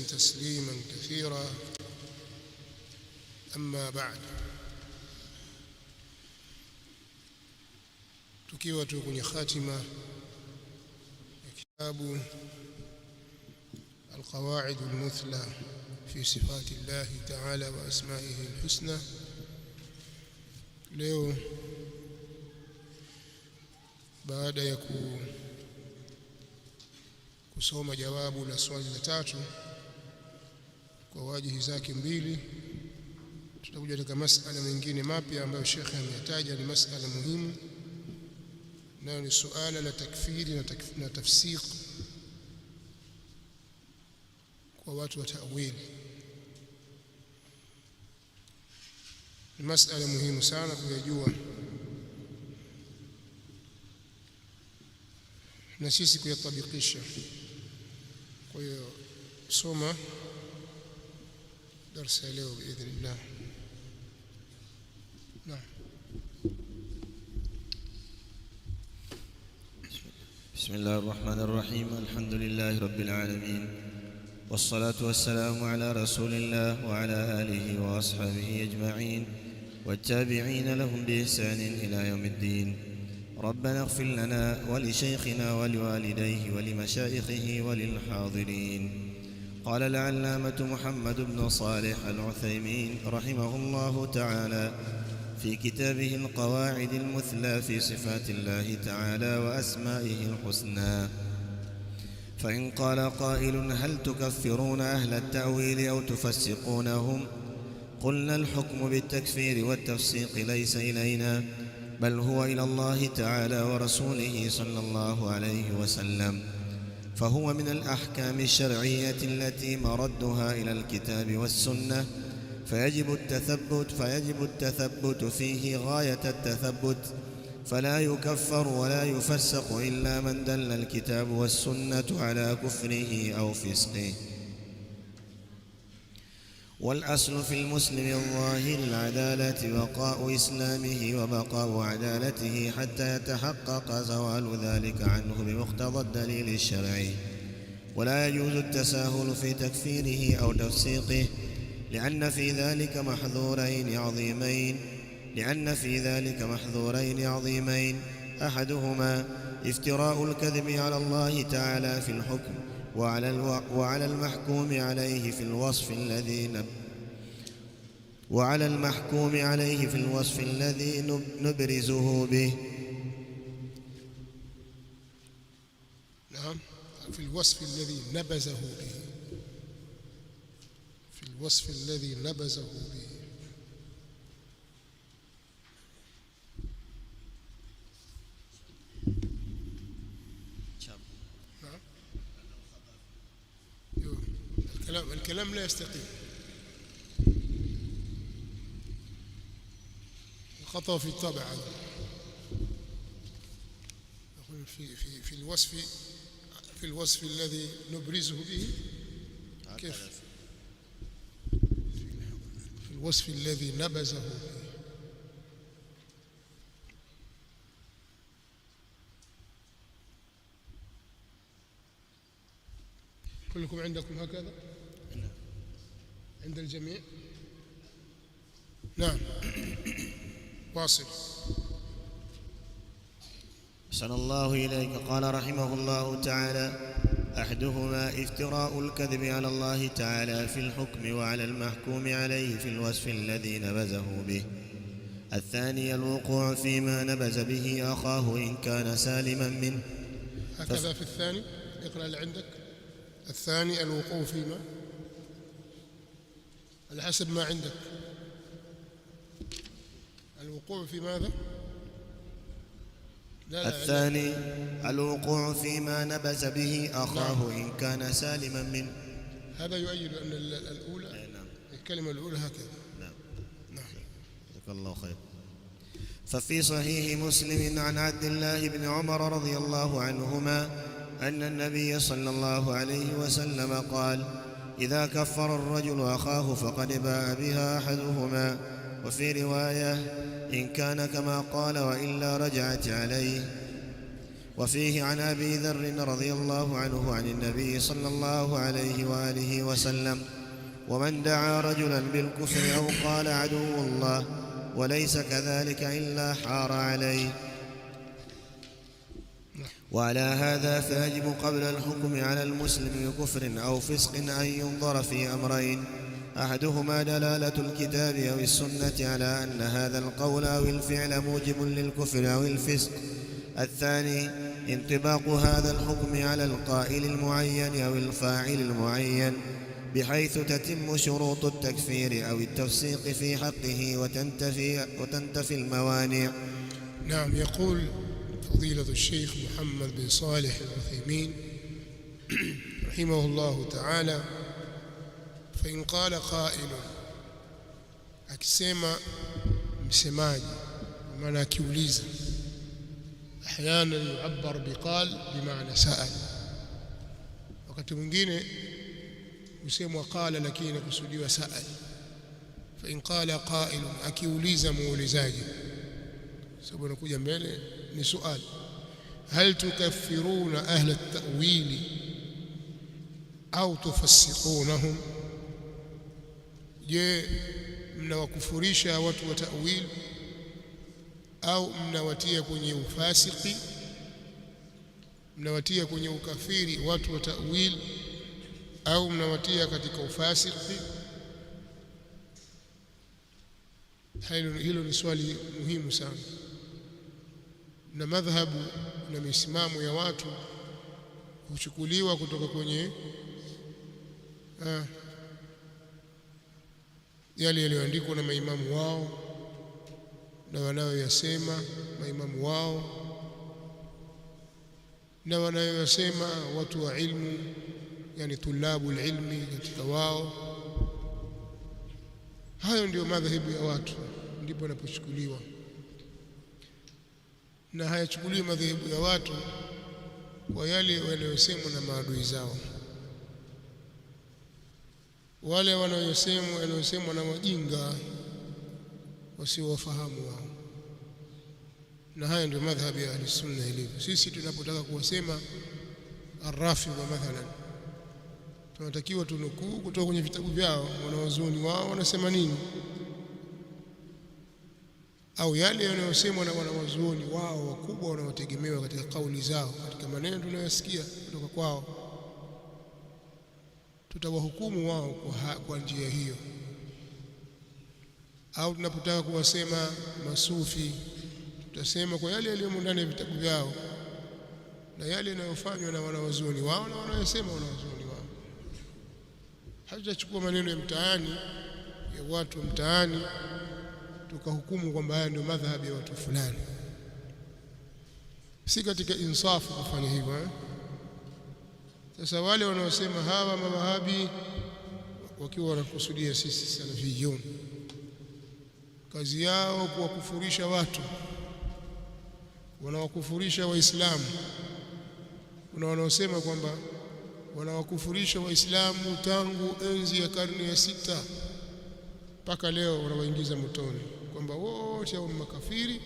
تسليما كثيرا. أما بعد, tukiwa tu kwenye khatima ya kitabu القواعد المثلى في صفات الله تعالى وأسمائه الحسنى. leo baada ya kusoma jawabu la swali la tatu kwa wajihi zake mbili, tutakuja katika masala mengine mapya ambayo Sheikh ameyataja. Ni masala muhimu, nayo ni suala la takfiri na tafsiq kwa watu wa ta'wili. Ni masala muhimu sana kuyajua na sisi kuyatabikisha. Kwa hiyo soma darasa leo biidhnillah. Naam. بسم الله الرحمن الرحيم. الحمد لله رب العالمين، والصلاة والسلام على رسول الله وعلى آله وأصحابه أجمعين والتابعين لهم بإحسان إلى يوم الدين. ربنا اغفر لنا ولشيخنا ولوالديه ولمشايخه وللحاضرين. قال العلامة محمد بن صالح العثيمين رحمه الله تعالى في كتابه القواعد المثلى في صفات الله تعالى وأسمائه الحسنى: فإن قال قائل: هل تكفرون أهل التأويل أو تفسقونهم؟ قلنا: الحكم بالتكفير والتفسيق ليس إلينا، بل هو إلى الله تعالى ورسوله صلى الله عليه وسلم، فهو من الأحكام الشرعية التي مردها إلى الكتاب والسنة، فيجب التثبت فيه غاية التثبت، فلا يكفر ولا يفسق إلا من دل الكتاب والسنة على كفره أو فسقه. والأصل في المسلم الظاهر العدالة بقاء إسلامه وبقاء عدالته حتى يتحقق زوال ذلك عنه بمقتضى الدليل الشرعي، ولا يجوز التساهل في تكفيره أو تفسيقه، لأن في ذلك محذورين عظيمين: أحدهما افتراء الكذب على الله تعالى في الحكم وعلى المحكوم عليه في الوصف الذي نبرزه به. نعم، في الوصف الذي نبذه به، في الوصف الذي نبذه به. الكلام لا يستقيم، الخطأ في الطبع. يقول في الوصف الذي نبرزه به. كيف؟ في الوصف الذي نبذه به. كلكم عندكم هكذا؟ عند الجميع؟ نعم. واصل. أحسن الله إليك. قال رحمه الله تعالى: أحدهما افتراء الكذب على الله تعالى في الحكم وعلى المحكوم عليه في الوصف الذي نبذه به. الثاني الوقوع فيما نبذ به أخاه إن كان سالما منه. هكذا في الثاني، اقرأ اللي عندك. الثاني الوقوع فيما، على حسب ما عندك. الوقوع في ماذا؟ الثاني الوقوع فيما نبذ به أخاه. نعم. إن كان سالما منه. هذا يؤيد أن الأولى. نعم. الكلمة الأولى هكذا. نعم. جزاك الله خير. ففي صحيح مسلم عن عبد الله بن عمر رضي الله عنهما أن النبي صلى الله عليه وسلم قال: إذا كفر الرجل أخاه فقد باء بها أحدهما. وفي رواية: إن كان كما قال وإلا رجعت عليه. وفيه عن أبي ذر رضي الله عنه عن النبي صلى الله عليه وآله وسلم: ومن دعا رجلا بالكفر أو قال عدو الله وليس كذلك إلا حار عليه. وعلى هذا فيجب قبل الحكم على المسلم بكفر أو فسق أن ينظر في أمرين: أحدهما دلالة الكتاب أو السنة على أن هذا القول أو الفعل موجب للكفر أو الفسق. الثاني انطباق هذا الحكم على القائل المعين أو الفاعل المعين، بحيث تتم شروط التكفير أو التفسيق في حقه وتنتفي الموانع. نعم. يقول فضيلة الشيخ محمد بن صالح العثيمين رحمه الله تعالى: فإن قال قائل، akisema msemaji, maana akiuliza. Ahyana yu'abbar biqal bimaana sa'al, wakati mwingine husemwa qala lakini kusudiwa sa'al. Fa in qala qa'il, akiuliza muulizaji, sababu nakuja mbele ni swali: hal tukaffiruna ahla at-ta'wili au tufassiqunahum, je, mnawakufurisha watu wa ta'wil au mnawatia kwenye ufasiki, mnawatia kwenye ukafiri watu wa ta'wil au mnawatia katika ufasiki? Hilo ni swali muhimu sana, na madhhabu na misimamo ya watu huchukuliwa kutoka kwenye yale yaliyoandikwa na maimamu wao na wanayoyasema maimamu wao na wanayoyasema watu wa ilmu, yani tulabu ilmi katika wao. Hayo ndio madhehebu ya watu, ndipo yanapochukuliwa, na hayachukuliwi madhehebu ya watu kwa yale wanayosemwa na maadui zao, wale wanayosemwa na wajinga wasiowafahamu wao. Na haya ndio madhhabu ya ahli sunna ilivyo. Sisi tunapotaka kuwasema ar-Rafidha mathalan, tunatakiwa tunukuu kutoka kwenye vitabu vyao, wanawazuoni wao wanasema nini, au yale yanayosemwa na wanawazuoni wao wakubwa wanaotegemewa katika kauli zao, katika maneno tunayosikia kutoka kwao, tutawahukumu wao kwa njia hiyo. Au tunapotaka kuwasema masufi, tutasema kwa yale yaliyomo ndani ya vitabu vyao na yale yanayofanywa na wanawazuoni wao na wanayosema wanawazuoni wao. Hatutachukua maneno ya mtaani ya watu wa mtaani tukahukumu kwamba haya ndio madhhabi ya watu fulani. Si katika insafu kufanya hivyo. Sasa wale wanaosema hawa mawahabi, wakiwa wanakusudia sisi salafiyun, kazi yao kuwakufurisha watu, wanawakufurisha Waislamu. Kuna wanaosema kwamba wanawakufurisha Waislamu tangu enzi ya karne ya 6 mpaka leo, wanawaingiza motoni, kwamba wote hao ni makafiri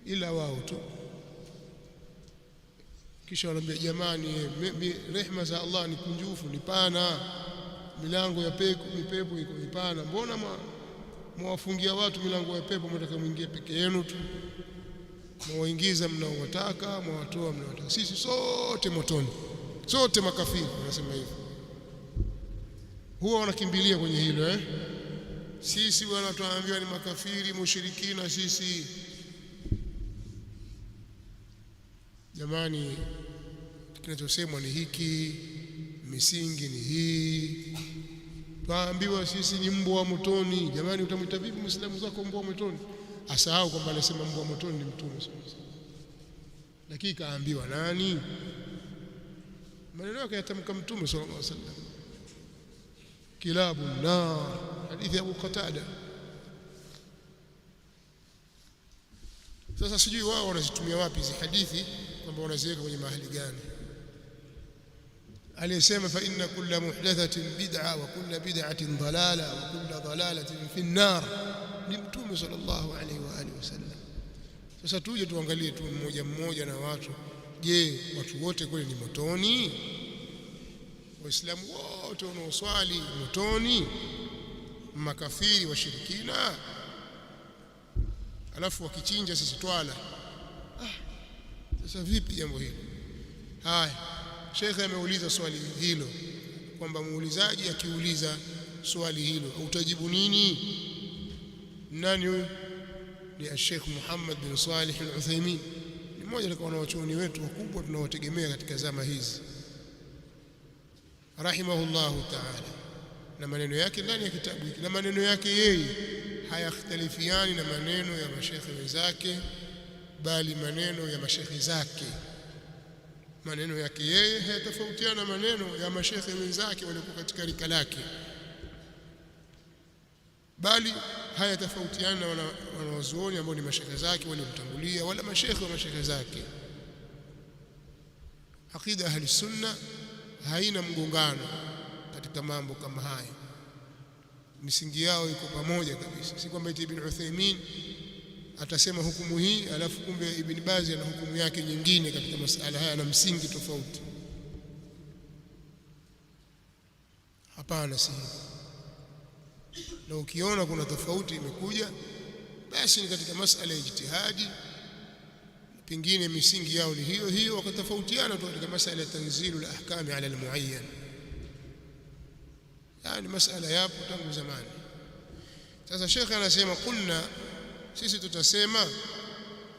ila wao tu. Kisha wanaambia jamani, rehema za Allah ni kunjufu, ni pana, milango ya pepo iko mipana, mbona mwawafungia watu milango ya pepo, mnataka muingie peke yenu tu, mwaingiza mnaowataka, mwawatoa mnaowataka, sisi sote motoni, sote makafiri. Wanasema hivyo, huwa wanakimbilia kwenye hilo sisi wanatuambia ni makafiri mushirikina sisi. Jamani, kinachosemwa ni hiki, misingi ni hii. Tuambiwa sisi ni mbwa wa motoni. Jamani, utamwita vipi Muislamu zako mbwa wa motoni? Asahau kwamba alisema mbwa wa motoni ni Mtume sallallahu alaihi wasallam. Lakini kaambiwa nani? Maneno yake yatamka Mtume sallallahu alaihi wasallam. Kilabu nar, hadithi ya Abu Qatada. Sasa sijui wao wanazitumia wapi hizi hadithi, kwamba wanaziweka kwenye mahali gani. Aliyesema fa inna kulla muhdathatin bid'a wa kulla bid'atin dalala wa kulla dalalatin fi an-nar ni Mtume sallallahu alaihi wa alihi wasallam. Sasa tuje tuangalie tu mmoja mmoja na watu je, watu wote kweli ni motoni? Waislamu wote wanaoswali motoni? Makafiri washirikina? Alafu wakichinja sisi twala. Sasa vipi jambo hili? Haya, Sheikh ameuliza swali hilo kwamba muulizaji akiuliza swali hilo utajibu nini? Nani huyo? Ni Sheikh Muhammad bin Salih al-Uthaymeen, ni mmoja katika wanawachuoni wetu wakubwa tunawategemea katika zama hizi, rahimahullahu ta'ala. Na maneno yake ndani ya kitabu hiki, na maneno yake yeye hayakhtalifiani na maneno ya mashekhe wenzake, bali maneno ya mashekhe zake. Maneno yake yeye hayatofautiana na maneno ya mashekhe wenzake waliokuwa katika rika lake, bali hayatofautiana na wanawazuoni ambao ni mashekhe zake waliomtangulia, wala mashekhe wa mashekhe zake. Aqida ahli sunna haina mgongano katika mambo kama haya, misingi yao iko pamoja kabisa. Si kwamba Ibn Uthaymeen atasema hukumu hii alafu kumbe Ibn Baz ana hukumu yake nyingine katika masuala haya na msingi tofauti. Hapana, si hivyo. Na ukiona kuna tofauti imekuja, basi ni katika masuala ya ijtihadi, pengine misingi yao ni hiyo hiyo, wakatofautiana tu katika masuala ya tanzilul ahkami ala almuayyan. Yani masuala yapo tangu zamani. Sasa Sheikh anasema kulna, sisi tutasema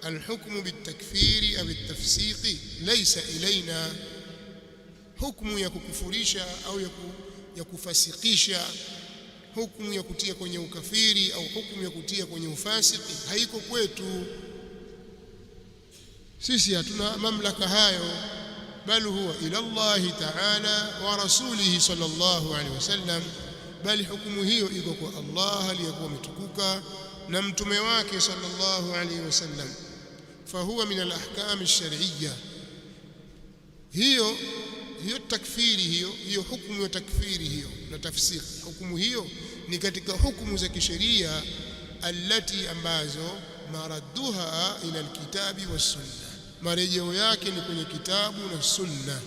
alhukmu bitakfiri au bitafsiqi laysa ilaina, hukumu ya kukufurisha au ya kufasikisha, hukumu ya kutia kwenye ukafiri au hukumu ya kutia kwenye ufasiki haiko kwetu sisi, hatuna mamlaka hayo, bal huwa ila Allah ta'ala wa rasulihi sallallahu alaihi wasallam, bali hukumu hiyo iko kwa Allah aliyekuwa mtukuka na mtume wake sallallahu alaihi wasallam. Fahuwa min alahkam alshar'iyya, hiyo takfiri, hiyo hukumu ya takfiri hiyo na tafsiri, hukumu hiyo ni katika hukumu za kisheria allati ambazo maradduha ila alkitabi wassunna, marejeo yake ni kwenye kitabu na sunna.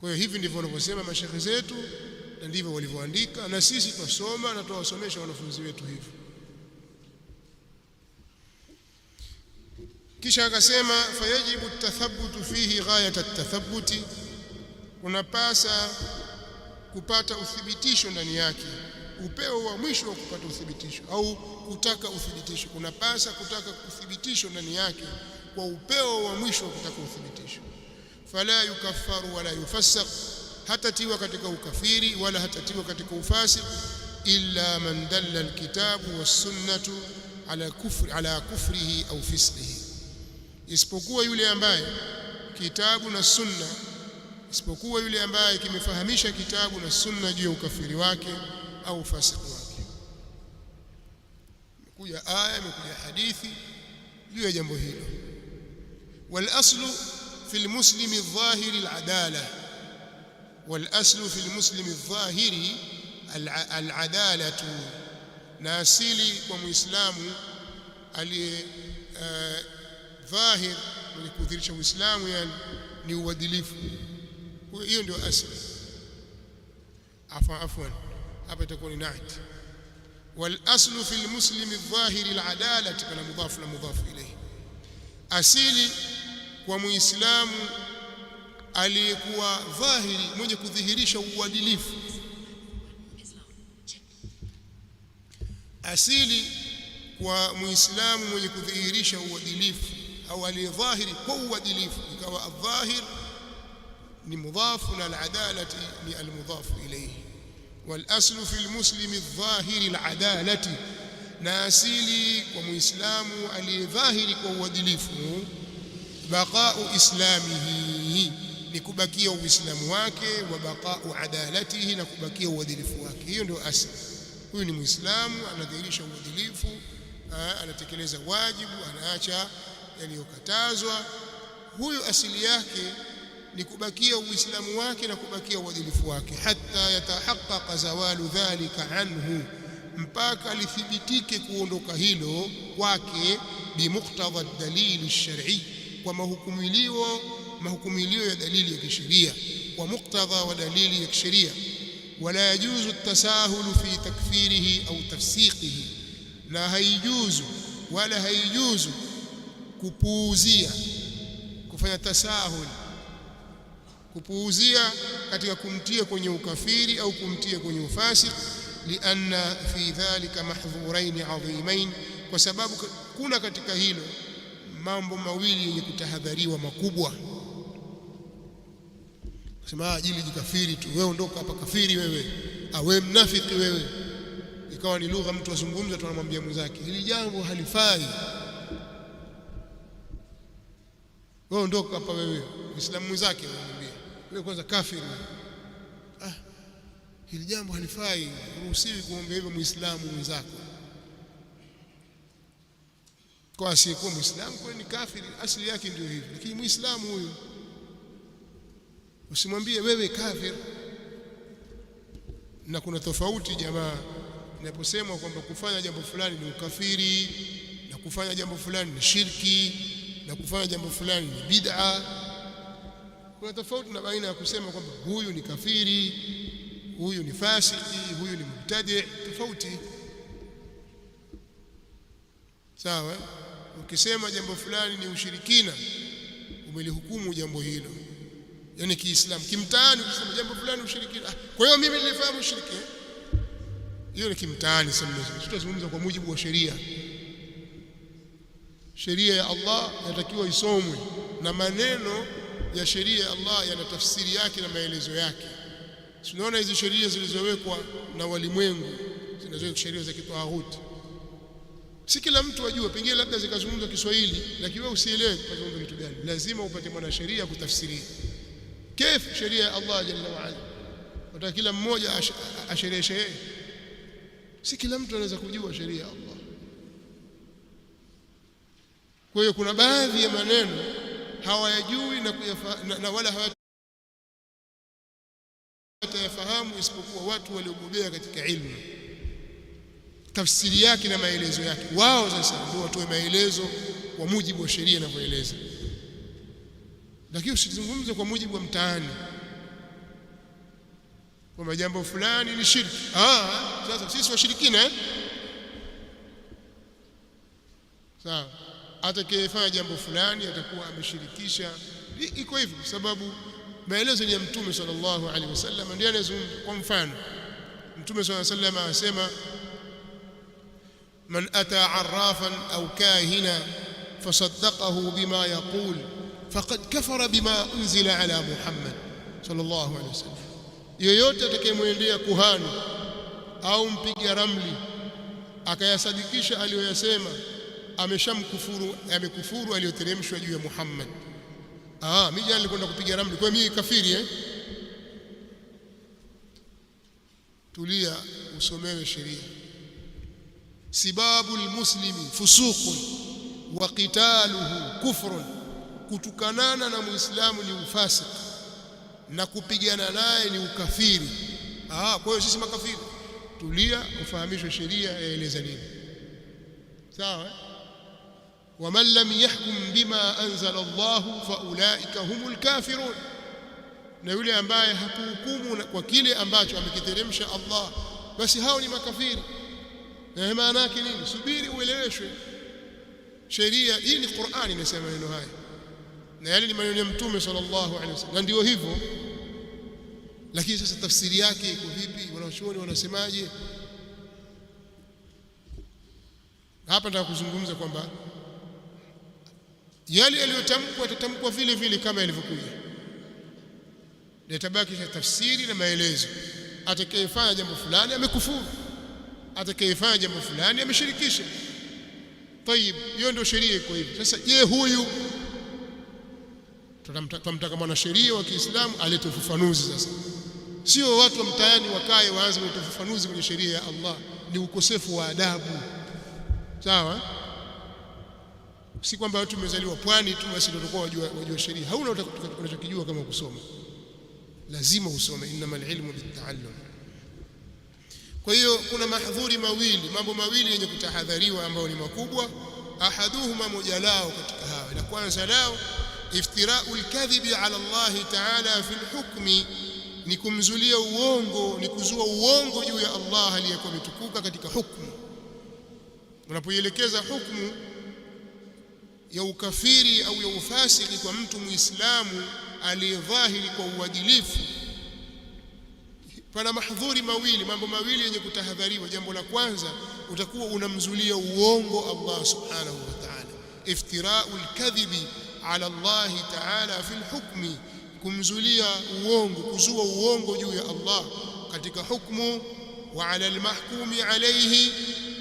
Kwa hiyo hivi ndivyo wanavyosema mashekhe zetu na ndivyo walivyoandika, na sisi tunasoma na tuwasomesha wanafunzi wetu hivyo. Kisha akasema fayajibu tathabutu fihi ghayat at-tathabuti, unapasa kupata uthibitisho ndani yake, upeo wa mwisho wa kupata uthibitisho, au kutaka uthibitisho. Unapasa kutaka uthibitisho ndani yake kwa upeo wa mwisho wa kutaka uthibitisho. Fala yukaffaru wala yufassaq, hatatiwa katika ukafiri wala hatatiwa katika ufasik, illa man dalla alkitabu wassunnatu ala kufrihi au fisqihi, isipokuwa yule ambaye kitabu na sunna, isipokuwa yule ambaye kimefahamisha kitabu na sunna juu ya ukafiri wake au ufasiki wake. Imekuja aya, imekuja hadithi juu ya jambo hilo. Wal aslu fi almuslimi adh-dhahiri al-adala, wal aslu fi almuslimi adh-dhahiri al-adalatu, na asili kwa muislamu aliye dhahir, mwenye kudhihirisha Uislamu, yani ni uadilifu. Hiyo ndio asili. Afwan, hapa itakuwa ni naat. Wal aslu fi almuslimi adh-dhahiri al-adalatu, kana mudhaf na mudhaf ilayhi. Asili kwa muislamu aliyekuwa dhahiri, mwenye kudhihirisha uadilifu. Asili kwa muislamu mwenye kudhihirisha uadilifu au aliyedhahiri kwa uadilifu, ikawa adh-dhahir ni mudhafu na al-adalati ni al-mudhafu ilayhi. Wal aslu fi al-muslimi adh-dhahiri al-adalati, na asili kwa muislamu aliyedhahiri kwa uadilifu, baqa'u islamihi, ni kubakia uislamu wake, wa baqa'u adalatihi, na kubakia uadilifu wake. Hiyo ndio asili. Huyu ni muislamu anadhihirisha uadilifu, anatekeleza wajibu, anaacha yaliyokatazwa. Huyu asili yake ni kubakia uislamu wake na kubakia uadilifu wake, hatta yatahaqqaqa zawalu dhalika anhu, mpaka lithibitike kuondoka hilo kwake bimuktadha dalili shar'i, kwa mahukumilio ya dalili ya kisheria, kwa muktadha wa dalili ya kisheria. Wala yajuzu at-tasahulu fi takfirihi au tafsiqihi, na haijuzu wala haijuzu kupuuzia, kufanya tasahul, kupuuzia katika kumtia kwenye ukafiri au kumtia kwenye ufasik. Lianna fi dhalika mahdhurain adhimain, kwa sababu kuna katika hilo mambo mawili yenye kutahadhariwa makubwa. Kusema ajili jikafiri tu, wewe ondoka hapa kafiri wewe, wewe mnafiki wewe, ikawa ni lugha mtu azungumza tu anamwambia mwenzake hili jambo halifai, wewe ondoka hapa wewe. Muislamu mwenzake anamwambia wewe kwanza kafiri, hili jambo halifai, ruhusiwi kuomba hivyo muislamu mwenzako. Kwa asiyekuwa muislamu kwa ni kafiri, asili yake ndio hivyo, lakini muislamu huyu usimwambie wewe kafir. Na kuna tofauti jamaa, inaposemwa kwamba kufanya jambo fulani ni ukafiri na kufanya jambo fulani ni shirki na kufanya jambo fulani ni bid'a. Kuna tofauti na baina ya kusema kwamba huyu ni kafiri, huyu ni fasiki, huyu ni mubtadi', tofauti. Sawa? Ukisema jambo fulani ni ushirikina, umelihukumu jambo hilo, yani Kiislamu. Kimtaani ukisema jambo fulani ushirikina, kwa hiyo mimi nilifahamu ushirikina, hiyo ni kimtaani. Sasa tutazungumza kwa mujibu wa sheria. Sheria ya Allah inatakiwa isomwe, na maneno ya sheria ya Allah yana tafsiri yake na maelezo yake. Tunaona hizi sheria zilizowekwa na walimwengu, zinazowekwa sheria za kitawaghuti, si kila mtu ajue, pengine labda zikazungumzwa Kiswahili lakini wewe usielewe kuzungumza kitu gani. Lazima upate mwanasheria kutafsiria كيف sheria Allah jalla wa ala. Wataka kila mmoja ashereheshe yeye, si kila mtu anaweza kujua sheria ya Allah. Kwa hiyo kuna baadhi ya maneno hawayajui na wala hawatayafahamu isipokuwa watu waliobobea katika ilmu, tafsiri yake na maelezo yake. Wao sasa ndio watoe maelezo kwa mujibu wa sheria inavyoeleza, lakini usizungumze kwa mujibu wa mtaani kwamba jambo fulani ni shirki. Sasa sisi washirikina sawa, atakayefanya jambo fulani atakuwa ameshirikisha. Iko hivyo kwa sababu maelezo ya Mtume sallallahu alaihi wasallam ndiye anazungumza. Kwa mfano, Mtume sallallahu alaihi wasallam anasema man ata arrafan au kahina fasaddaqahu bima yaqul faqad kafara bima unzila ala Muhammad sallallahu alaihi wasallam. Yoyote atakayemwendea kuhani au mpiga ramli akayasadikisha aliyoyasema, amekufuru aliyoteremshwa juu ya Muhammad. Mimi jana nilikwenda kupiga ramli, kwa mimi kafiri Tulia, usomewe sheria. Sibabu almuslimi fusuqun wa qitaluhu kufrun, kutukanana na muislamu ni ufasiki na kupigana naye ni ukafiri. Kwa hiyo sisi makafiri. Tulia, ufahamishwe sheria yaeleza nini. Sawa? Waman lam yahkum bima anzala Allahu fa ulaika humul kafirun, na yule ambaye hakuhukumu kwa kile ambacho amekiteremsha Allah, basi hao ni makafiri. Na maana yake nini? Subiri ueleweshwe sheria hii. Ni Qur'ani inasema maneno haya, na yale ni maneno ya Mtume sallallahu alaihi wasallam, na ndio hivyo. Lakini sasa tafsiri yake iko vipi? Wanachuoni wanasemaje? Hapa nataka kuzungumza kwamba yale yaliyotamkwa yatatamkwa vile vile kama yalivyokuja, yatabaki tafsiri na maelezo. Atakayefanya jambo fulani amekufuru, atakayefanya jambo fulani ameshirikisha. Tayib, hiyo ndio sheria iko hivi. Sasa je, huyu tutamtaka mwanasheria wa Kiislamu alete ufafanuzi. Sasa sio watu wa mtaani wakae waanze kuleta ufafanuzi kwenye sheria ya Allah. Ni ukosefu wa adabu. Sawa? Si kwamba watu wamezaliwa pwani tu basi ndio watakuwa wajua sheria. Hauna unachokijua kama kusoma, lazima usome. Innamal ilmu bitta'allum. Kwa hiyo kuna mahdhuri mawili, mambo mawili yenye kutahadhariwa ambayo ni makubwa. Ahaduhuma, moja lao katika hayo, la kwanza lao iftira'ul kadhibi ala Allah ta'ala fil hukmi, ni kumzulia uongo, ni kuzua uongo juu ya Allah aliyekuwa ametukuka katika hukumu. Unapoielekeza hukumu ya ukafiri au ya ufasiki kwa mtu Muislamu aliyedhahiri kwa uadilifu, pana mahdhuri mawili, mambo mawili yenye kutahadhariwa. Jambo la kwanza, utakuwa unamzulia uongo Allah subhanahu wa ta'ala. Iftira'ul kadhibi ala Allah ta'ala fil hukmi, kumzulia uongo, kuzua uongo juu ya Allah katika hukumu. Wa ala almahkumi alayhi,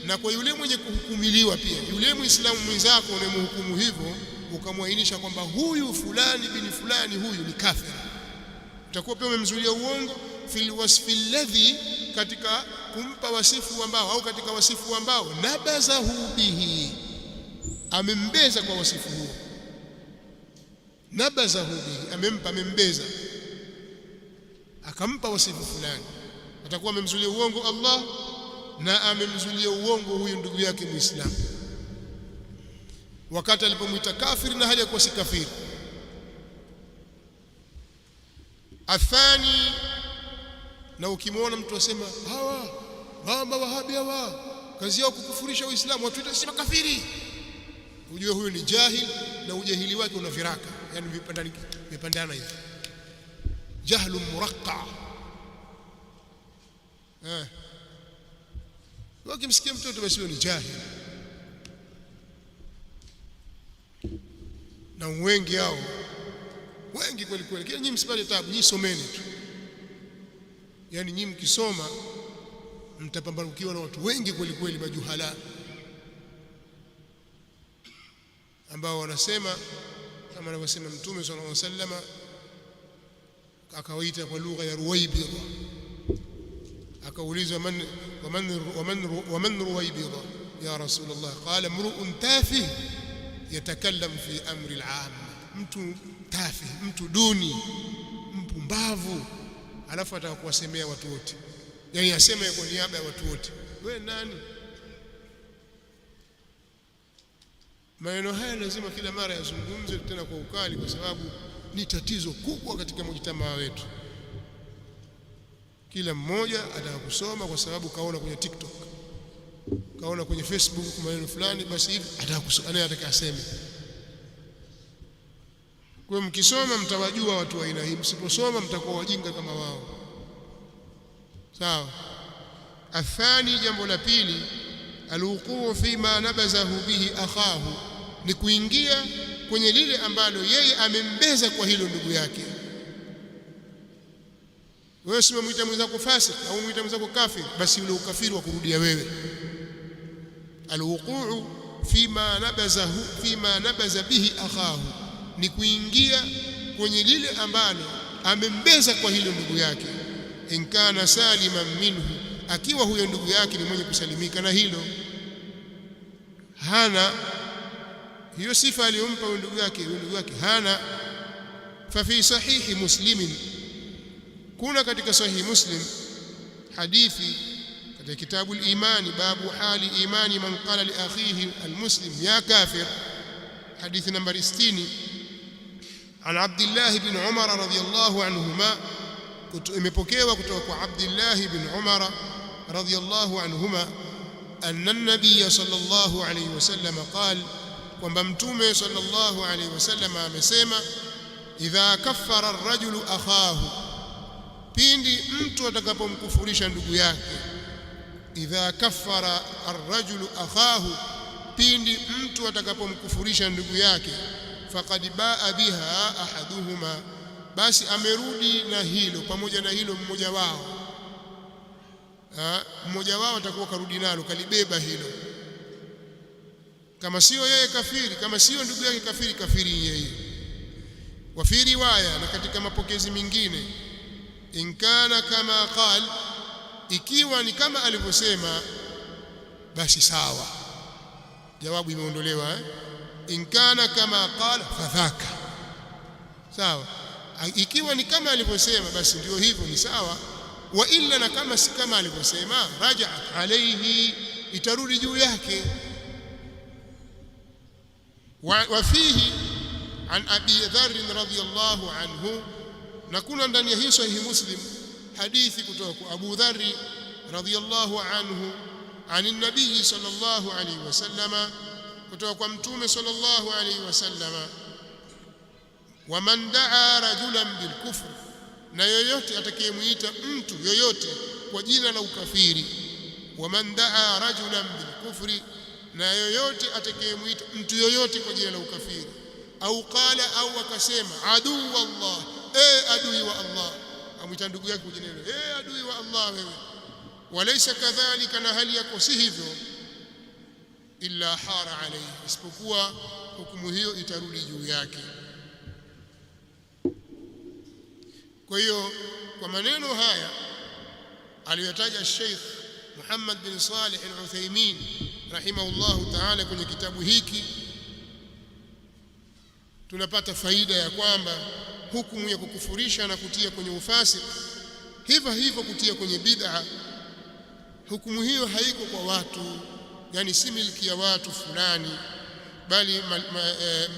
na kwa yule mwenye kuhukumiliwa pia, yule Muislamu mwenzako unamhukumu hivyo, ukamwainisha kwamba huyu fulani bin fulani huyu ni kafir, utakuwa pia umemzulia uongo. Fil wasfi alladhi, katika kumpa wasifu ambao, au katika wasifu ambao nabazahu bihi, amembeza kwa wasifu huo. Nabazahu bihi, amembeza, akampa wasifu fulani, atakuwa amemzulia uongo Allah na amemzulia uongo huyu ndugu yake Muislamu, wakati alipomwita kafiri na hali ya kuwa si kafiri. Athani, na ukimwona mtu asema hawa mawahabi hawa kazi yao kukufurisha Uislamu, watu wote si makafiri, ujue huyu ni jahil, na ujahili wake una viraka, yani vipandana hivi, jahlu muraqqa. Wakimsikia mtoto basi ni jahil, na wengi hao, wengi kweli kweli. Kile nyinyi msipate tabu, nyinyi someni tu, yani nyinyi mkisoma mtapambanukiwa na watu wengi kweli kweli, majuhala ambao wanasema kama anavyosema Mtume sallallahu alaihi wasallam, akawaita kwa lugha ya Ruwaybidha, akaulizwa waman Ruwaybidha ya Rasulullah, qala mru'un tafih yatakallam fi amri al-'amma, mtu tafih, mtu duni, mpumbavu, alafu atakuwasemea watu wote, yani aseme kwa niaba ya watu wote. Wewe nani? Maneno haya lazima kila mara yazungumze, tena kwa ukali, kwa sababu ni tatizo kubwa katika mujtamaa wetu. Kila mmoja ataka kusoma kwa sababu kaona kwenye TikTok, kaona kwenye Facebook maneno fulani, basi hivi ataka aseme. Kwa mkisoma mtawajua watu wa aina hii, msiposoma mtakuwa wajinga kama wao. Sawa. Athani, jambo la pili, alwuquu fima nabazahu bihi akhahu, ni kuingia kwenye lile ambalo yeye amembeza kwa hilo ndugu yake. Wewe si umemwita mwenzako fasik au umemwita mwenzako kafir, basi ule ukafiri wa kurudia wewe. Alwuquu fima nabaza bihi akhahu, ni kuingia kwenye lile ambalo amembeza kwa hilo ndugu yake. In kana saliman minhu, akiwa huyo ndugu yake ni mwenye kusalimika na hilo, hana hiyo sifa aliyompa huyo ndugu yake hana. Fa fi sahihi Muslimin, kuna katika sahihi Muslim hadithi katika kitabu al-imani, babu hali imani man qala li akhihi al-muslim ya kafir, hadithi nambari 60, an Abdullah ibn Umar radhiyallahu anhuma, imepokewa kutoka kwa Abdullah ibn Umar radhiyallahu anhuma, anna an-nabiy sallallahu alayhi wasallam qala, kwamba mtume sallallahu alayhi wasallam amesema, idha kaffara ar-rajulu akhahu, pindi mtu atakapomkufurisha ndugu yake. Idha kaffara ar-rajulu akhahu, pindi mtu atakapomkufurisha ndugu yake. Faqad baa biha ahaduhuma, basi amerudi na hilo, pamoja na hilo mmoja wao atakuwa karudi nalo, kalibeba hilo. Kama sio yeye kafiri, kama sio ndugu yake kafiri, kafiri yeye. Wa fi riwaya, na katika mapokezi mengine, in kana kama qal, ikiwa ni kama alivyosema, basi sawa, jawabu imeondolewa. In kana kama qala fadhaka, sawa. Ikiwa ni kama alivyosema, basi ndio hivyo, ni sawa. wa illa, na kama si kama alivyosema, raja'at alayhi, itarudi juu yake. Wa fihi an Abi Dharr radhiyallahu anhu, na kuna ndani ya hii sahihi Muslim hadithi kutoka kwa Abu Dharr radhiyallahu anhu عن النبي صلى الله عليه وسلم, kutoka kwa mtume sallallahu alayhi wasallam, waman daa rajulan bilkufr, na yoyote atakayemuita mtu yoyote kwa jina la ukafiri. Waman daa rajulan bilkufri, na yoyote atakayemuita mtu yoyote kwa jina la ukafiri. Au qala, au akasema adu wallah, adui wa Allah, amwita ndugu yake kwa jina hilo, adui wa Allah wewe. Walaysa kadhalika, na hali yako si hivyo, illa hara alayhi, isipokuwa hukumu hiyo itarudi juu yake. Kwa hiyo kwa maneno haya aliyotaja Sheikh Muhammad bin Salih al-Uthaymeen rahimahullahu ta'ala kwenye kitabu hiki, tunapata faida ya kwamba hukumu ya kukufurisha na kutia kwenye ufasik, hivyo hivyo kutia kwenye bid'a, hukumu hiyo haiko kwa watu, yani si miliki ya watu fulani, bali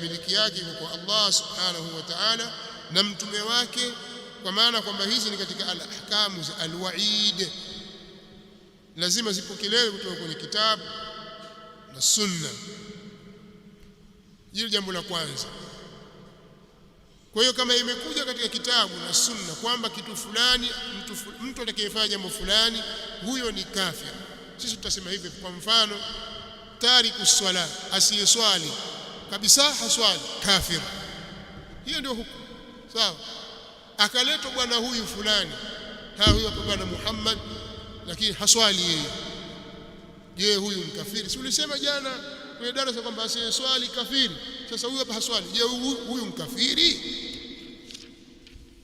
miliki yake iko kwa Allah subhanahu wa ta'ala na mtume wake, kwa maana kwamba hizi ni katika al-ahkamu za al-wa'id, lazima zipokelewe kutoka kwenye kitabu na sunna. Hilo jambo la kwanza. Kwa hiyo kama imekuja katika kitabu na sunna kwamba kitu fulani, mtu atakayefanya jambo fulani huyo ni kafir, sisi tutasema hivi. Kwa mfano, tariku swala, asiyeswali kabisa, haswali, kafir. Hiyo ndio hukumu, sawa. Akaletwa bwana huyu fulani, huyu hapa bwana Muhammad, lakini haswali yeye, je, huyu ni kafiri? Si ulisema jana kwenye darasa kwamba asiyeswali kafiri? Sasa huyu hapa haswali, je, huyu mkafiri?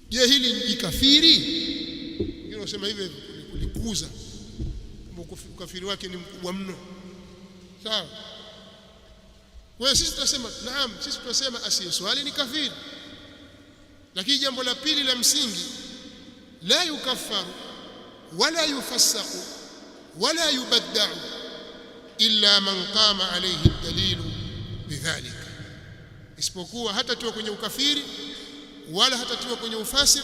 Je, hili ni kafiri? Hilo unasema hivi kulikuza, ukafiri wake ni mkubwa mno, sawa. Kwa sisi tunasema naam, sisi tunasema asiyeswali ni kafiri. Lakini jambo la pili la msingi, la yukaffaru wala yufassaqu wala yubadda'u illa man qama alayhi ad-dalilu bidhalika, isipokuwa hatatiwa kwenye ukafiri wala hatatiwa kwenye ufasik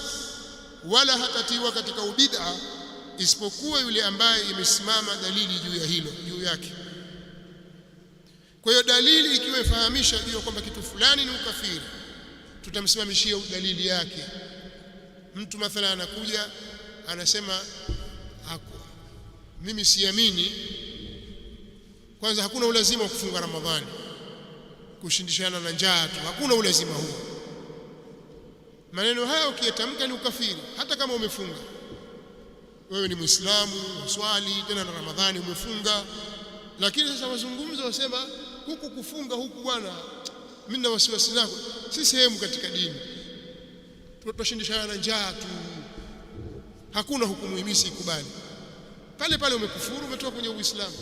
wala hatatiwa katika ubid'a, isipokuwa yule ambaye imesimama dalili juu ya hilo, juu yake. Kwa hiyo dalili ikiwa ifahamisha juu kwamba kitu fulani ni ukafiri, tutamsimamishia dalili yake. Mtu mathalan anakuja anasema mimi siamini, kwanza hakuna ulazima wa kufunga Ramadhani, kushindishana na njaa tu, hakuna ulazima huo. Maneno haya ukiyatamka ni ukafiri, hata kama umefunga. Wewe ni Muislamu, uswali tena na Ramadhani umefunga, lakini sasa wazungumza wasema huku kufunga huku bwana, mimi na wasiwasi nako, si sehemu katika dini, tunashindishana na njaa tu, hakuna hukumu hii, sikubali. Pale pale umekufuru, umetoka kwenye Uislamu.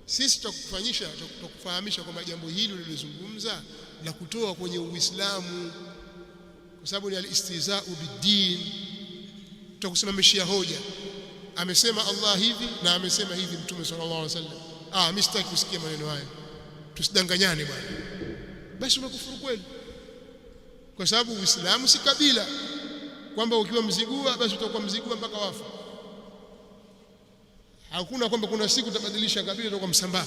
Sisi tutakufahamisha kwamba jambo hili ulilozungumza la kutoa kwenye Uislamu, kwa sababu ni al-istihza'u bid-din. Tutakusimamishia hoja, amesema Allah hivi na amesema hivi Mtume sallallahu alaihi wasallam. Mimi sitaki kusikia maneno haya, tusidanganyane bwana. Basi umekufuru kweli, kwa sababu Uislamu si kabila kwamba ukiwa mzigua basi utakuwa mzigua mpaka wafa. Hakuna kwamba kuna siku utabadilisha kabila utakuwa Msambaa.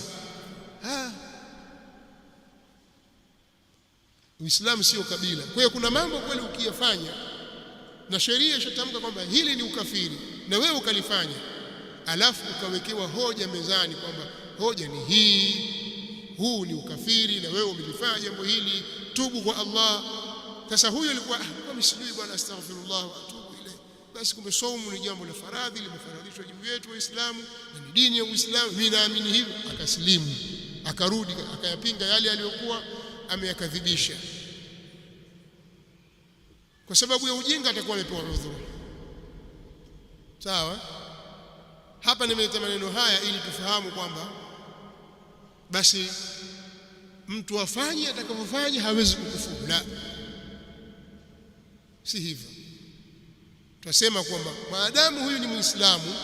Uislamu sio kabila. Kwa hiyo kuna mambo kweli ukiyafanya na sheria ishatamka kwamba hili ni ukafiri, na wewe ukalifanya, alafu ukawekewa hoja mezani kwamba hoja ni hii, huu ni ukafiri na wewe umelifanya jambo hili, tubu kwa Allah. Sasa huyo alikuwa mimi sijui bwana, astaghfirullah wa atubu ile. Basi kumbe saumu ni jambo la faradhi, limefaradhishwa juu yetu Waislamu na ni dini ya Uislamu, mimi naamini hivyo. Akasilimu, akarudi akayapinga yale aliyokuwa ameyakadhibisha. Kwa sababu ya ujinga atakuwa amepewa udhuru, sawa. Hapa nimeleta maneno haya ili tufahamu kwamba basi mtu afanye atakavyofanya hawezi kukufuru, la, si hivyo. Tunasema kwamba maadamu huyu ni Muislamu,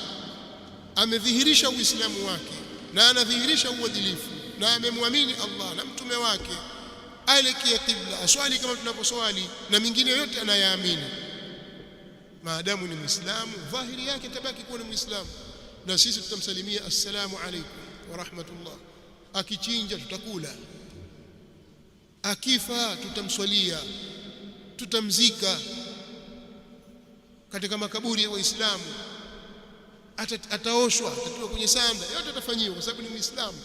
amedhihirisha Uislamu wake na anadhihirisha uadilifu na amemwamini Allah na mtume wake, aelekea kibla, aswali kama tunaposwali na mingine yote anayaamini, maadamu ni Muislamu, dhahiri yake tabaki kuwa ni Muislamu, na sisi tutamsalimia assalamu alaykum wa rahmatullah. Akichinja tutakula, akifa tutamswalia, tutamzika katika makaburi ya Waislamu, ataoshwa, atatiwa kwenye sanda, yote atafanyiwa kwa sababu ni Muislamu.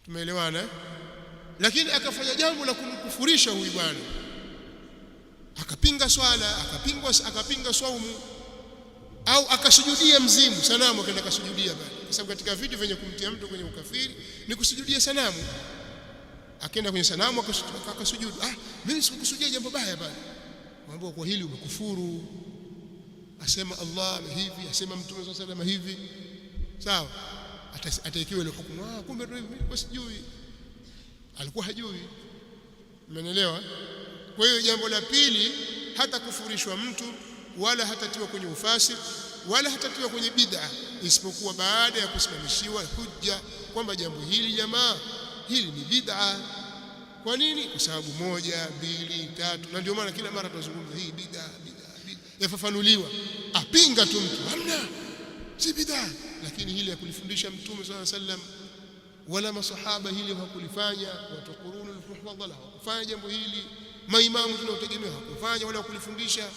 Tumeelewana? Lakini akafanya jambo la kumkufurisha huyu bwana, akapinga swala, akapinga saumu, au akasujudia mzimu, sanamu, akaenda akasujudia bali, kwa sababu katika vitu vyenye kumtia mtu kwenye ukafiri ni kusujudia sanamu. Akaenda kwenye sanamu akasujudu. Mimi sikukusudia jambo baya bali, mwambie kwa hili umekufuru, asema Allah hivi, asema Mtume sallallahu alayhi wasallam hivi, sawa, ataikiwa ile hukumu. Kumbe ndio hivi, mimi sijui, alikuwa hajui. Umeelewa? Kwa hiyo jambo la pili, hata kufurishwa mtu wala hatatiwa kwenye ufasik wala hatatiwa kwenye bid'a, isipokuwa baada ya kusimamishiwa hujja kwamba jambo hili jamaa, hili ni bid'a. Kwa nini? Kwa sababu 1, 2, 3. Na ndio maana kila mara tunazungumza hii bid'a, yafafanuliwa. Apinga tu mtu, hamna, si bid'a. Lakini hili ya kulifundisha Mtume sallallahu alaihi wasallam wala masahaba hili hawakulifanya, watu qurunul mufaddala hawakufanya jambo hili, maimamu tunaotegemea hawakufanya wala kulifundisha.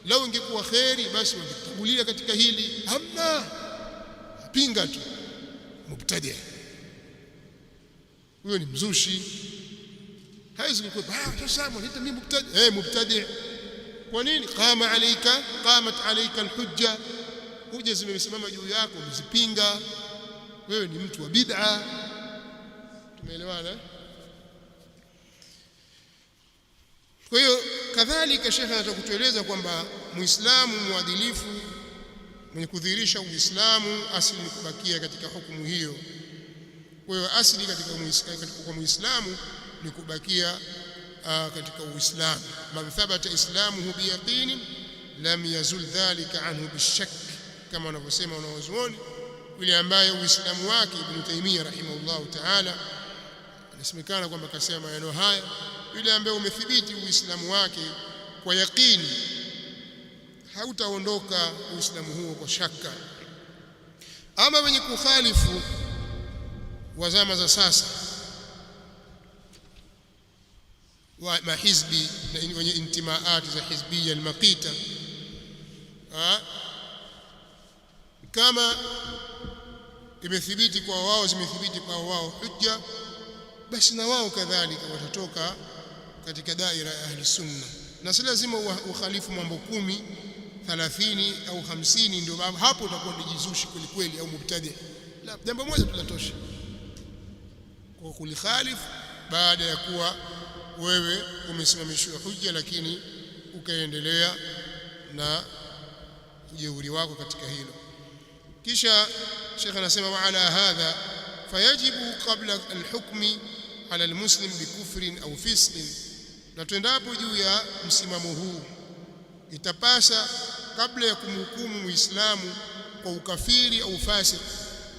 Lau ingekuwa kheri basi wangetangulia katika hili, hamna, apinga tu. Mubtadi', huyo ni mzushi, haizi kukupa sasa mwita mimi mubtadi'. Mubtadi'. Kwa nini? qamat alayka alhujja, hujja zimesimama juu yako, umezipinga, wewe ni mtu wa bid'a. Tumeelewana? Kwa hiyo kadhalika Sheikh anataka kutueleza kwamba Muislamu mwadilifu mwenye kudhihirisha Uislamu asili ni kubakia katika hukumu hiyo. Kwa hiyo asili kwa Muislamu ni kubakia katika Uislamu. Man thabata islamuhu biyaqini lam yazul dhalika anhu bishak, kama wanavyosema wanawazuoni. Yule ambaye Uislamu wake, Ibn Taymiyyah rahimahullahu ta'ala anasemekana kwamba kasema maneno haya, yule ambaye umethibiti Uislamu wake kwa yaqini, hautaondoka Uislamu huo kwa shaka. Ama wenye kukhalifu wa zama za sasa, wa mahizbi na wenye intimaati za hizbiyya almaqita, kama imethibiti kwa wao, zimethibiti kwa wao hujja, basi na wao kadhalika watatoka katika daira ya ahli sunna. Na si lazima ukhalifu mambo 10, 30 au 50 ndio hapo utakuwa ni jizushi kweli kweli au mubtadi'. La, jambo moja tu latosha kwa kulikhalifu baada ya kuwa wewe umesimamishwa hujja, lakini ukaendelea na ujeuri wako katika hilo. Kisha Sheikh anasema wa ala hadha fayajibu qabla alhukmi ala almuslim bikufrin au fisqin, na tuendapo juu ya msimamo huu itapasa kabla ya kumhukumu Muislamu kwa ukafiri au fasik,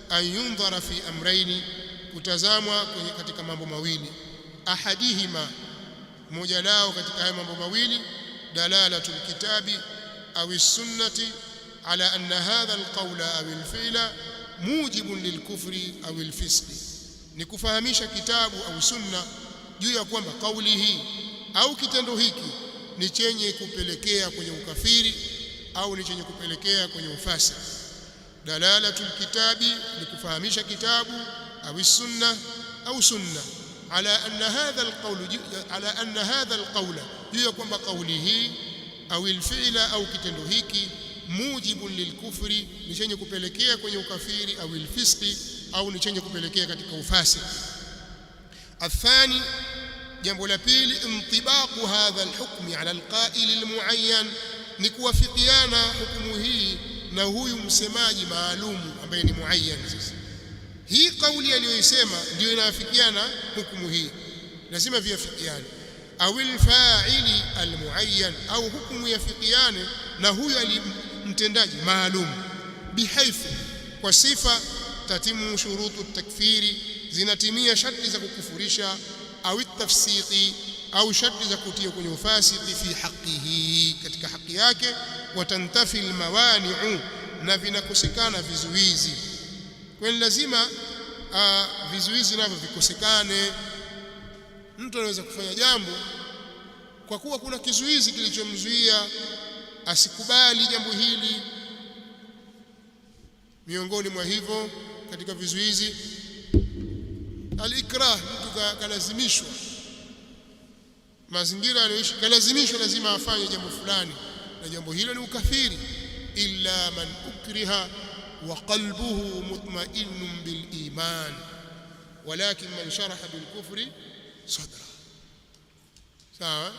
ayundhara fi amraini, kutazamwa katika mambo mawili. Ahadihima, moja lao katika haya mambo mawili, dalalatul kitabi au sunnati ala anna hadha alqawla au alfi'la mujibun lilkufri au alfisqi, ni kufahamisha kitabu au sunna juu ya kwamba kauli hii au kitendo hiki ni chenye kupelekea kwenye ukafiri au ni chenye kupelekea kwenye ufasik. Dalalatul kitabi ni kufahamisha kitabu au sunna au sunna ala anna hadha alqawla, juu ya kwamba kauli hii au alfi'la au kitendo hiki mujibun lilkufri, ni chenye kupelekea kwenye ukafiri, au alfisqi, au ni chenye kupelekea katika ufasik. Athani, jambo la pili, intibaqu hadha alhukmi ala alqa'il almuayyan, ni kuwafikiana hukumu hii na huyu msemaji maalum ambaye ni muayyan. Sasa hii kauli aliyoisema ndio inawafikiana hukumu hii, lazima viafikiane. au alfa'ili almuayyan, au hukumu yafikiane na huyo mtendaji maalum, bihaifu, kwa sifa tatimu shurutu takfiri, zinatimia sharti za kukufurisha, au tafsiki, au sharti za kutia kwenye ufasiki, fi haqqihi, katika haki yake, watantafi almawani'u, na vinakosekana vizuizi. Kwa hiyo lazima vizuizi navyo vikosekane. Mtu anaweza kufanya jambo kwa kuwa kuna kizuizi kilichomzuia asikubali jambo hili. Miongoni mwa hivyo katika vizuizi al-ikrah, mtu kalazimishwa, mazingira aliyoishi kalazimishwa, lazima afanye jambo fulani, na jambo hilo ni ukafiri. Illa man ukriha wa qalbuhu mutma'innun bil iman walakin man sharaha bil kufri sadra. Sawa.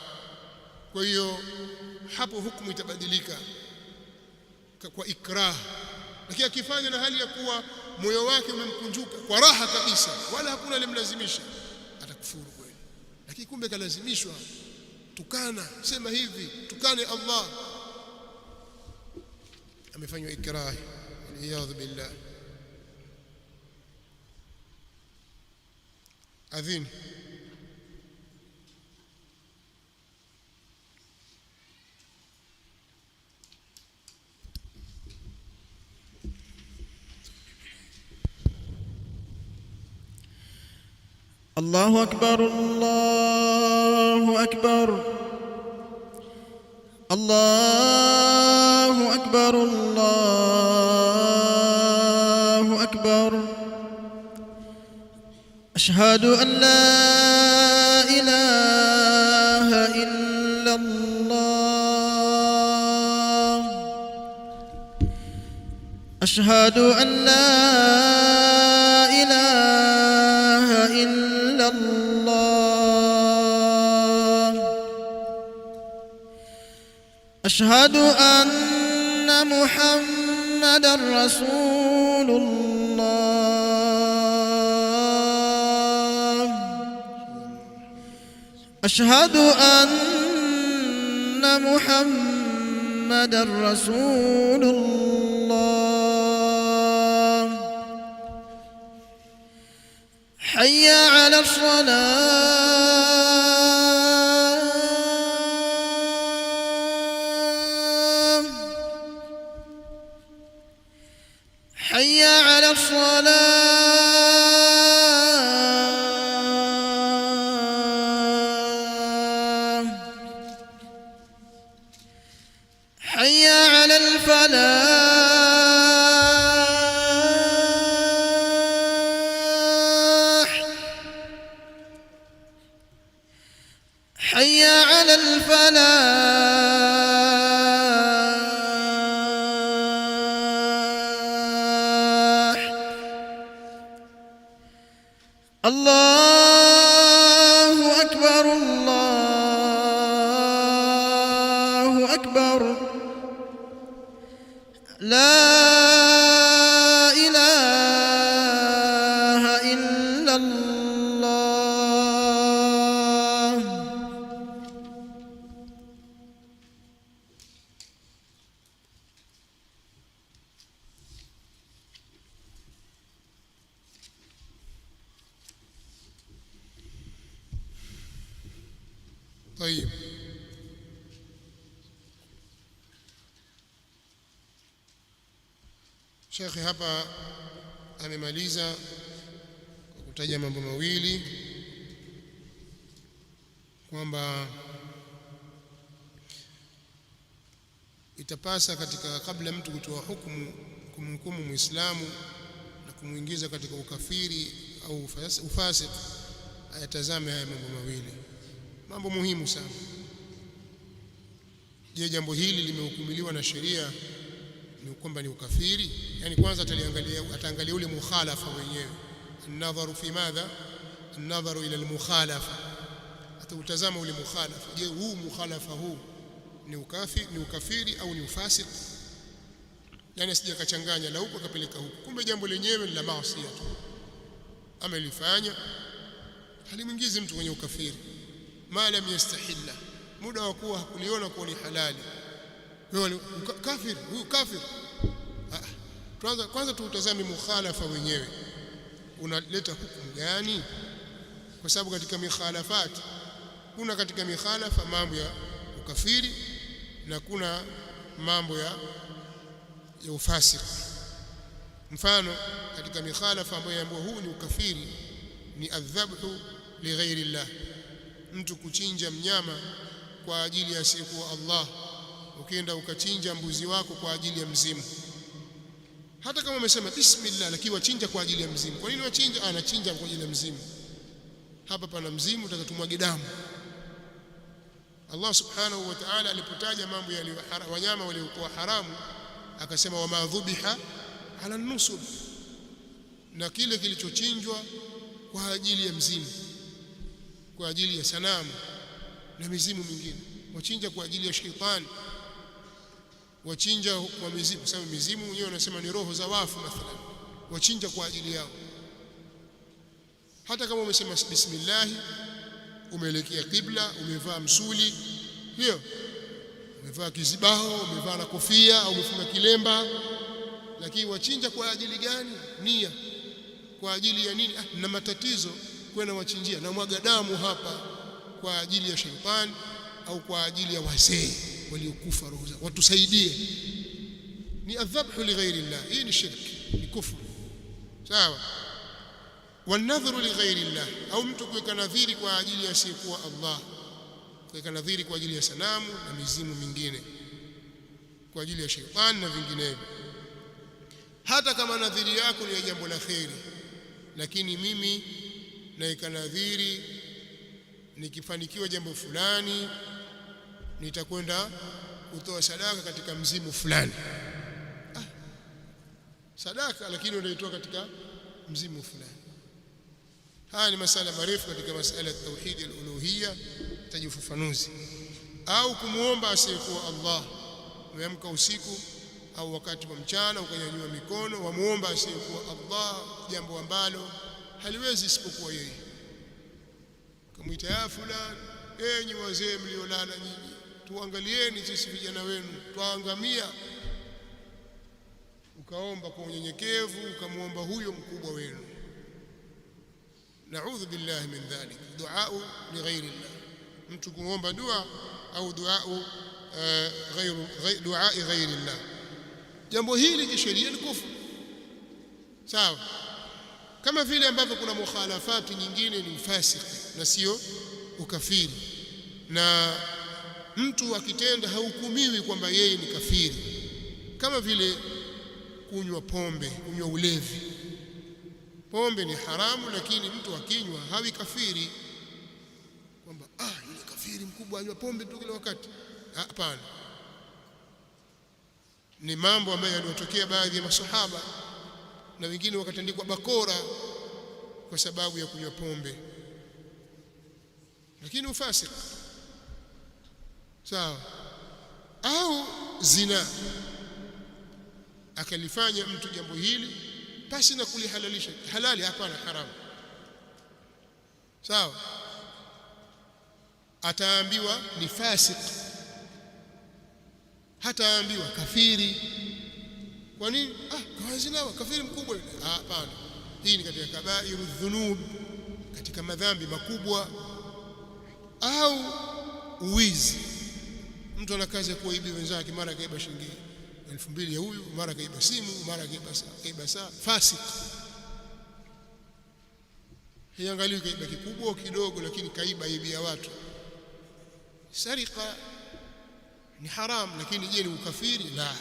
Kwa hiyo hapo hukumu itabadilika kwa ikrah, lakini akifanya na hali ya kuwa moyo wake umemkunjuka kwa raha kabisa, wala hakuna alimlazimisha, atakufuru kweli. Lakini kumbe kalazimishwa, tukana, sema hivi, tukane Allah, amefanywa ikrah, waliyadhu billah. Adhini. الله أكبر الله أكبر الله أكبر الله أكبر. أشهد أن لا إله إلا الله. أشهد أن لا إله إلا الله. أشهد أن محمدًا رسول الله. أشهد أن محمدًا رسول الله. حي على الصلاة. حي على الصلاة. حي على الفلاح. حي على الفلاح. الله أكبر الله أكبر. لا إله إلا الله. طيب. Sheikh hapa amemaliza kutaja mambo mawili, kwamba itapasa katika kabla mtu kutoa hukumu kumhukumu Muislamu na kumuingiza katika ukafiri au ufasik, ayatazame haya mambo mawili, mambo muhimu sana. Je, jambo hili limehukumiliwa na sheria ni kwamba ni ukafiri? Yani kwanza ataangalia ule mukhalafa wenyewe, an-nadharu fi madha, an-nadharu ila al-mukhalafa, atautazama ule mukhalafa. Je, huu mukhalafa huu ni ukafiri au ni ufasik? Yani asije kachanganya la huko akapeleka huko, kumbe jambo lenyewe ni la maasi tu, amelifanya halimuingizi mtu kwenye ukafiri. ma lam yastahilla, muda wa kuwa hakuliona kuwa ni halali. Wewe kafir, huyu kafir. Kwanza tutazame mukhalafa wenyewe unaleta hukumu gani, kwa sababu katika mikhalafat kuna katika mikhalafa mambo ya ukafiri na kuna mambo ya ufasiki. Mfano katika mikhalafa ambayo yaambiwa huu ni ukafiri ni adhabhu li ghairi Allah, mtu kuchinja mnyama kwa ajili ya asiyekuwa Allah. Ukienda ukachinja mbuzi wako kwa ajili ya mzimu, hata kama umesema bismillah, lakini wachinja kwa ajili ya mzimu. Kwa nini wachinja? Anachinja kwa ajili ya mzimu. Hapa pana mzimu, utakatumwage damu. Allah subhanahu wa ta'ala alipotaja mambo ya wanyama waliokuwa haramu akasema wama dhubiha ala nusub, na kile kilichochinjwa kwa ajili ya mzimu, kwa ajili ya sanamu na mizimu mingine. Wachinja kwa ajili ya shetani, wachinja kwa mizimu, kwa sababu mizimu wenyewe wanasema ni roho za wafu mathalan, wachinja kwa ajili yao. Hata kama umesema bismillah, umeelekea kibla, umevaa msuli, hiyo umevaa kizibaho, umevaa na kofia au umefunga kilemba, lakini wachinja kwa ajili gani? Nia kwa ajili ya nini? Na matatizo kwenda wachinjia na mwaga damu hapa kwa ajili ya shetani au kwa ajili ya wazee waliokufa, roho zao watusaidie, ni adhabhu li ghairi Allah. Hii ni shirki, ni kufuru. Sawa. Wanadhuru li ghairi Allah, au mtu kuweka nadhiri kwa ajili ya asiyekuwa Allah, kuweka nadhiri kwa ajili ya sanamu na mizimu mingine, kwa ajili ya shetani na vinginevyo. Hata kama nadhiri yako ni ya jambo la kheri, lakini mimi naweka nadhiri nikifanikiwa jambo fulani nitakwenda kutoa sadaka katika mzimu fulani. Sadaka lakini unaitoa katika mzimu fulani. Haya ni masala marefu katika masala ya tauhid al-uluhiyya, taji ufafanuzi. Au kumuomba asiyekuwa Allah, umeamka usiku au wakati wa mchana ukanyanyua mikono wamuomba asiyekuwa Allah jambo ambalo haliwezi isipokuwa yeye. Kumuita ya fulani, enyi wazee mliolala nyinyi, tuangalieni sisi vijana wenu twaangamia. Ukaomba kwa unyenyekevu, ukamuomba huyo mkubwa wenu. Naudhu billahi min dhalik, duau li ghairi Allah, mtu kuomba dua au duau duai ghairi Allah. Jambo hili kisheria ni kufuru. Sawa, kama vile ambavyo kuna mukhalafati nyingine ni ufasiki na sio ukafiri, na mtu akitenda hahukumiwi kwamba yeye ni kafiri, kama vile kunywa pombe, kunywa ulevi. Pombe ni haramu, lakini mtu akinywa hawi kafiri, kwamba yule kafiri mkubwa anywa pombe tu kila wakati. Hapana. Ni mambo ambayo yaliotokea baadhi ya masahaba na wengine wakatandikwa bakora kwa sababu ya kunywa pombe, lakini ufasiki. Sawa. Au zina, akalifanya mtu jambo hili pasi na kulihalalisha, halali hapana, haramu. Sawa, ataambiwa ni fasik, hataambiwa kafiri. Kwa nini? Kawazina kafiri mkubwa. Hapana, hii ni katika kabairu dhunub, katika madhambi makubwa. Au uwizi, mtu ana kazi ya kuibia wenzake, mara kaiba shilingi 2000 ya huyu, mara kaiba simu, mara kaiba saa. Fasik. Hiangalia kaiba kikubwa au kidogo, lakini kaiba ibia watu. Sarika ni haram, lakini je, ni ukafiri? La.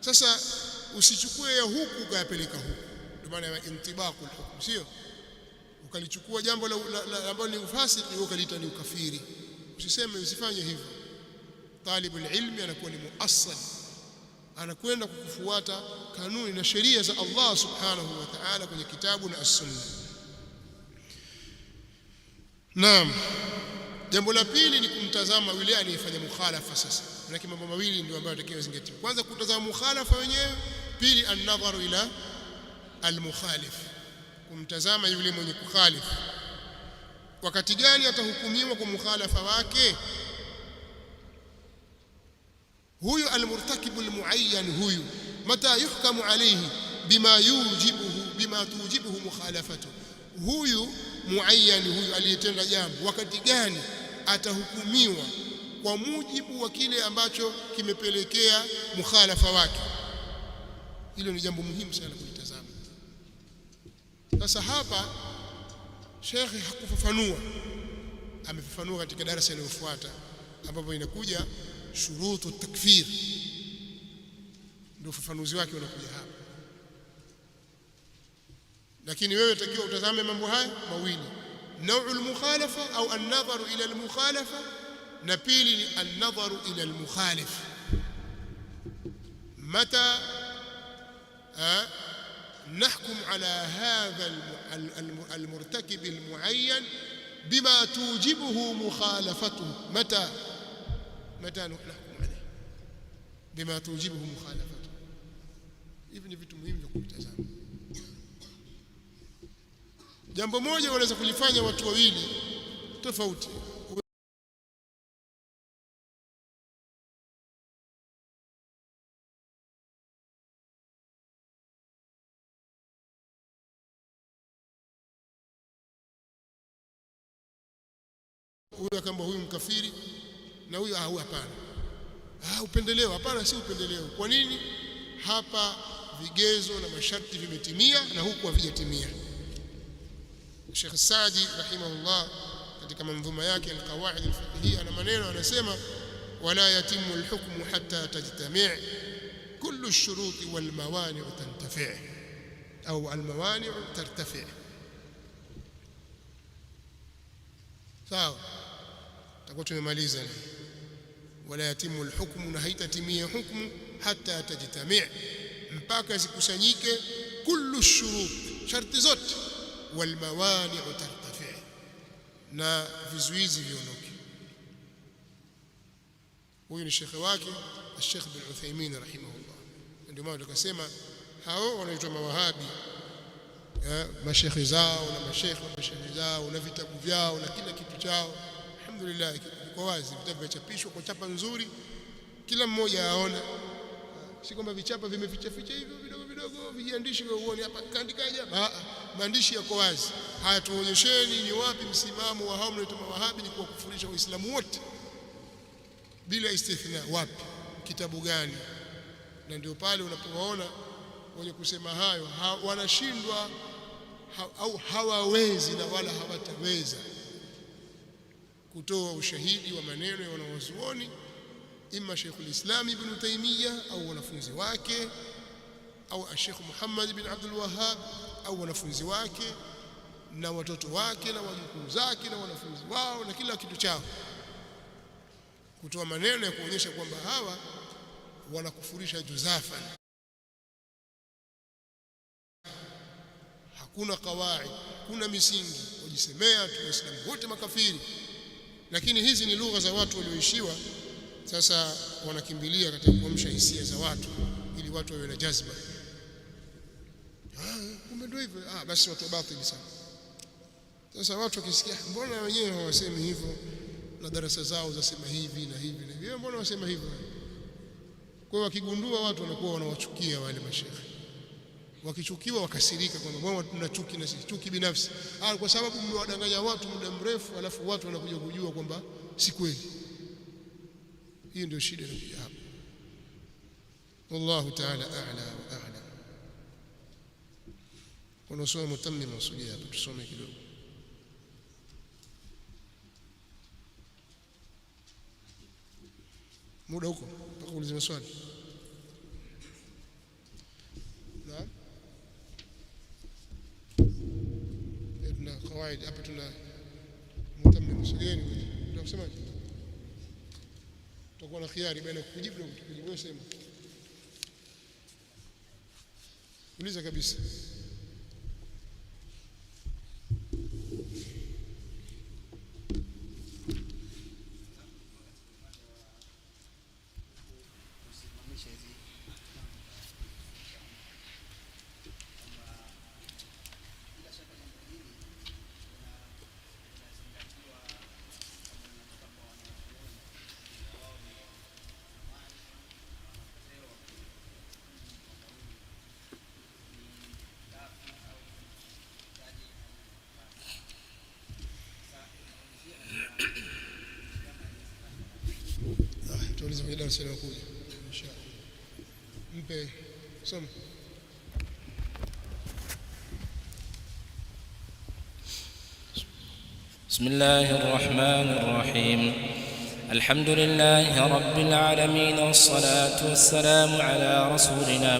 Sasa usichukue ya huku ukayapeleka huku, ndio maana ya intibaqul hukm, sio ukalichukua jambo ambalo ni ufasiki ukaliita ni ukafiri. Usiseme, usifanye hivyo. Talibul ilmi anakuwa ni muassal, anakwenda kufuata kanuni na sheria za Allah subhanahu wa ta'ala kwenye kitabu na as-sunna. Naam. Jambo la pili ni kumtazama yule anayefanya mukhalafa. Sasa na mambo mawili ndio ambayo takiwa zingatia. Kwanza kutazama mukhalafa wenyewe, pili an-nadharu ila al-mukhalif, kumtazama yule mwenye kukhalifu. wakati gani atahukumiwa kwa mukhalafa wake? Huyu almurtakibu almuayyan, huyu mata yuhkamu alayhi bima tujibuhu mukhalafatu, huyu muayyan, huyu aliyetenda jambo, wakati gani atahukumiwa kwa mujibu wa kile ambacho kimepelekea mukhalafa wake? Hilo ni jambo muhimu sana kulitazama. Sasa hapa Sheikh hakufafanua, amefafanua katika darasa linalofuata ambapo inakuja shurutu takfir, ndio ufafanuzi wake unakuja hapa. Lakini wewe takiwa utazame mambo haya mawili, nau'ul mukhalafa au an-nadharu ila al-mukhalafa, na pili ni an-nadharu ila al-mukhalif. mata نحكم على هذا المرتكب المعين بما توجبه مخالفته؟ متى نحكم عليه بما توجبه مخالفته؟ hivi ni vitu muhimu vya kutazama. Jambo moja wanaweza kulifanya watu wawili tofauti. Huyu kama huyu mkafiri na huyu hapana. Upendeleo? Hapana, si upendeleo. Kwa nini? Hapa vigezo na masharti vimetimia na huku havijatimia. Sheikh Saadi rahimahullah katika manzuma yake al-Qawaid al-Fiqhiyya ana maneno anasema, wala yatimu al-hukmu hatta tajtami' kullu ash-shuruti wal mawani' tantafi' au al-mawani' tartafi'. sawa, tutakuwa tumemaliza. Wala yatimu al-hukmu, na haitatimia hukmu hatta tajtami', mpaka zikusanyike kullu ash-shurut, sharti zote, wal mawani'u tartafi', na vizuizi viondoke. Huyu ni shekhe wake Sheikh bin Uthaymeen rahimahullah. Ndio maana tukasema hao wanaitwa mawahabi, mashekhe zao na mashekhe zao na vitabu vyao na kila kitu chao, alhamdulillah kwa wazi, vitabu vichapishwa kwa chapa nzuri, kila mmoja aona, si kwamba vichapa vimeficha hivyo vidogo vidogo vijiandishi kwa uone hapa kaandikaje hapa. Maandishi yako wazi. Haya, tuonyesheni ni wapi msimamo wa hao mnaitwa mawahabi, ni kuwakufurisha waislamu wote bila istithna. Wapi? Kitabu gani? Na ndio pale unapowaona wenye kusema hayo wanashindwa au hawawezi na wala hawataweza kutoa ushahidi wa maneno ya wanawazuoni, ima Sheikhul Islam Ibn Taymiyyah au wanafunzi wake, au Sheikh Muhammad bin Abdul Wahhab au wanafunzi wake na watoto wake na wajukuu zake na wanafunzi wao na kila kitu chao, kutoa maneno ya kuonyesha kwamba hawa wanakufurisha juzafan. Hakuna kawaid, kuna misingi, wajisemea tu waislamu wote makafiri. Lakini hizi ni lugha za watu walioishiwa. Sasa wanakimbilia katika kuamsha hisia za watu ili watu wawe na jazba. Kumbe ndio hivyo, basi watu batili sana. Sasa watu wakisikia mbona wenyewe hawasemi hivyo na darasa zao zasema hivi na hivi na hivi, mbona wasema hivyo? Kwa hiyo wakigundua watu wanakuwa wanawachukia wale mashekhe, wakichukiwa wakasirika kwamba mbona tuna chuki na sisi, chuki binafsi, kwa sababu mmewadanganya watu muda mrefu, alafu watu wanakuja kujua kwamba si kweli. Hii ndio shida inakuja hapa. Wallahu ta'ala a'la wa a'lam. Kuna somo mutammim masulia hapa, tusome kidogo. Muda huko mpaka kuuliza maswali. Naam, tuna kawaida hapa, tuna mutammim masulieni. Ndio kusemaje, tutakuwa na khiari baina kujibu na kujibu. Wewe sema, uliza kabisa. darasa linakuja inshallah. Mpe soma. بسم الله الرحمن الرحيم. الحمد لله رب العالمين، والصلاة والسلام على رسولنا